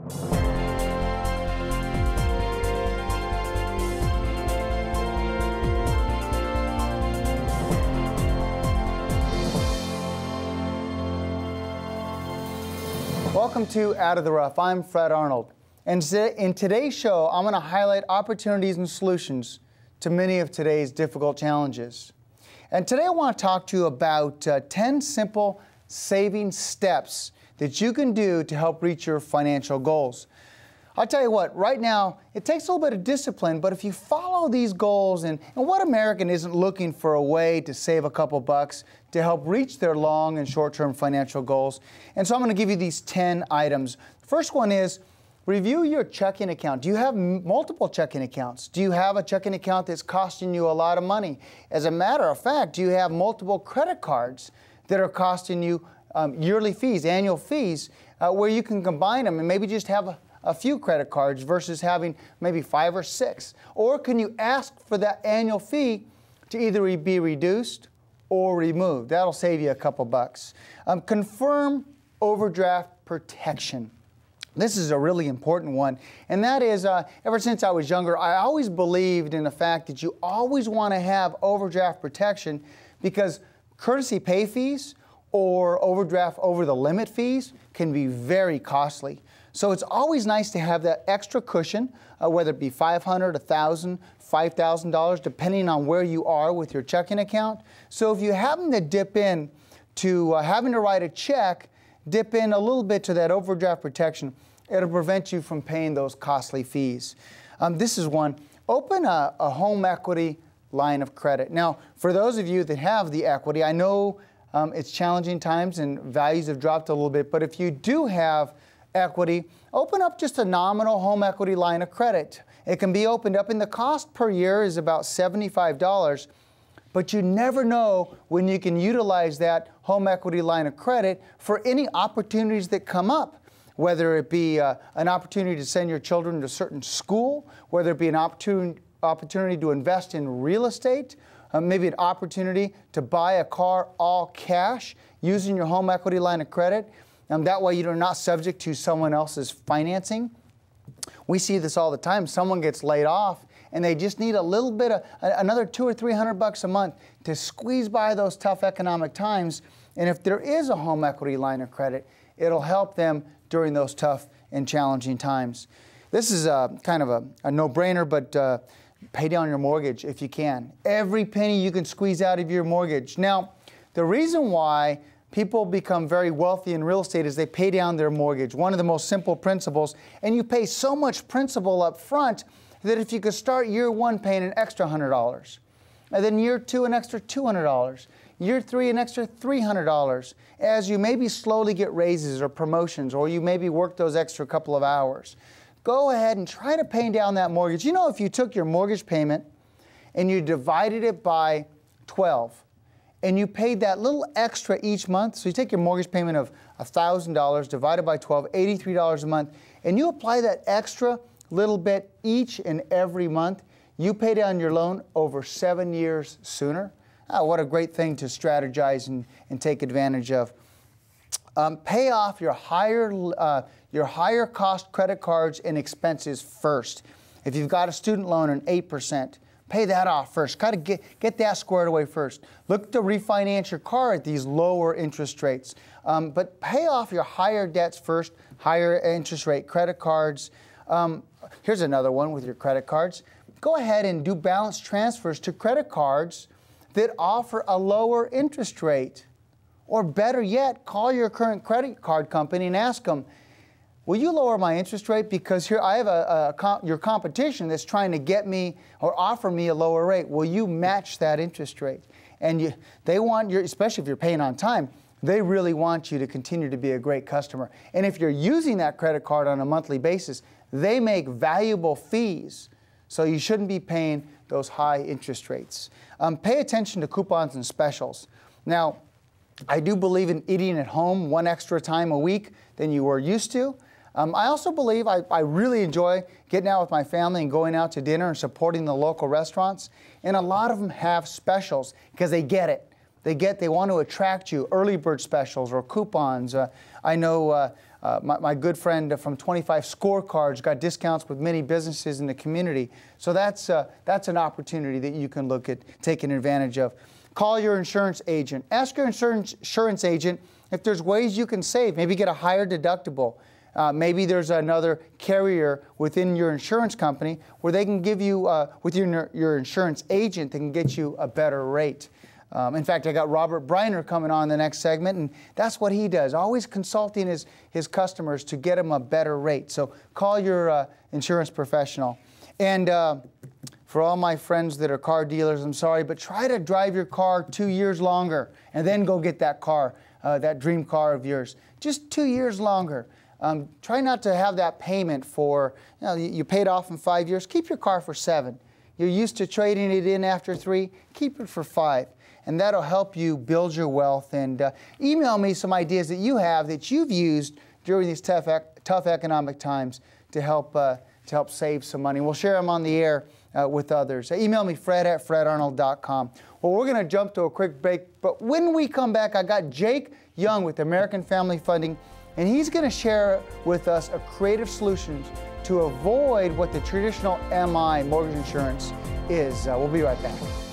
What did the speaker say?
Welcome to Out of the Rough. I'm Fred Arnold. And in today's show, I'm going to highlight opportunities and solutions to many of today's difficult challenges. And today I want to talk to you about 10 simple saving steps that you can do to help reach your financial goals. I'll tell you what, right now, it takes a little bit of discipline, but if you follow these goals, and what American isn't looking for a way to save a couple bucks to help reach their long and short-term financial goals? And so I'm going to give you these 10 items. First one is review your checking account. Do you have multiple checking accounts? Do you have a checking account that's costing you a lot of money? As a matter of fact, do you have multiple credit cards that are costing you yearly fees, annual fees, where you can combine them and maybe just have a few credit cards versus having maybe 5 or 6? Or can you ask for that annual fee to either be reduced or removed? That'll save you a couple bucks. Confirm overdraft protection. This is a really important one, and that is, ever since I was younger, I always believed in the fact that you always want to have overdraft protection, because courtesy pay fees or overdraft over the limit fees can be very costly. So it's always nice to have that extra cushion, whether it be $500, $1,000, $5,000, depending on where you are with your checking account. So if you happen to dip in to having to write a check, dip in a little bit to that overdraft protection, it'll prevent you from paying those costly fees. This is one. Open a home equity line of credit. Now, for those of you that have the equity, I know it's challenging times and values have dropped a little bit, but if you do have equity, open up just a nominal home equity line of credit. It can be opened up, and the cost per year is about $75, but you never know when you can utilize that home equity line of credit for any opportunities that come up, whether it be an opportunity to send your children to a certain school, whether it be an opportunity to invest in real estate, maybe an opportunity to buy a car all cash using your home equity line of credit. That way you're not subject to someone else's financing. We see this all the time. Someone gets laid off and they just need a little bit of another $200 or $300 a month to squeeze by those tough economic times. And if there is a home equity line of credit, it'll help them during those tough and challenging times. This is kind of a no-brainer, but pay down your mortgage if you can. Every penny you can squeeze out of your mortgage. Now, the reason why people become very wealthy in real estate is they pay down their mortgage. One of the most simple principles, and you pay so much principal up front that if you could start year 1 paying an extra $100, and then year 2 an extra $200, year 3 an extra $300, as you maybe slowly get raises or promotions, or you maybe work those extra couple of hours. Go ahead and try to pay down that mortgage. You know, if you took your mortgage payment and you divided it by 12, and you paid that little extra each month, so you take your mortgage payment of $1,000 divided by 12, $83 a month, and you apply that extra little bit each and every month, you pay down your loan over 7 years sooner. Oh, what a great thing to strategize and take advantage of. Pay off your higher cost credit cards and expenses first. If you've got a student loan at 8%, pay that off first. Kind of get that squared away first. Look to refinance your car at these lower interest rates. But pay off your higher debts first, higher interest rate credit cards. Here's another one with your credit cards. Go ahead and do balance transfers to credit cards that offer a lower interest rate. Or better yet, call your current credit card company and ask them, will you lower my interest rate? Because here I have your competition that's trying to get me or offer me a lower rate. Will you match that interest rate? And they want you, especially if you're paying on time, they really want you to continue to be a great customer. And if you're using that credit card on a monthly basis, they make valuable fees. So you shouldn't be paying those high interest rates. Pay attention to coupons and specials. Now, I do believe in eating at home one extra time a week than you were used to. I also believe I really enjoy getting out with my family and going out to dinner and supporting the local restaurants. And a lot of them have specials because they get it. They want to attract you, early bird specials or coupons. I know My good friend from 25 Scorecards got discounts with many businesses in the community. So that's an opportunity that you can look at taking advantage of. Call your insurance agent. Ask your insurance agent if there's ways you can save. Maybe get a higher deductible. Maybe there's another carrier within your insurance company where they can give you, with your insurance agent, they can get you a better rate. In fact, I got Robert Briner coming on the next segment, and that's what he does, always consulting his customers to get them a better rate. So call your insurance professional. And for all my friends that are car dealers, I'm sorry, but try to drive your car 2 years longer and then go get that car, that dream car of yours. Just 2 years longer. Try not to have that payment for, you paid off in 5 years, keep your car for 7. You're used to trading it in after 3, keep it for 5. And that'll help you build your wealth. And email me some ideas that you have that you've used during these tough economic times to help save some money. We'll share them on the air with others. Email me, fred@fredarnold.com. Well, we're going to jump to a quick break, but when we come back, I got Jake Young with American Family Funding, and he's going to share with us a creative solution to avoid what the traditional MI, mortgage insurance, is. We'll be right back.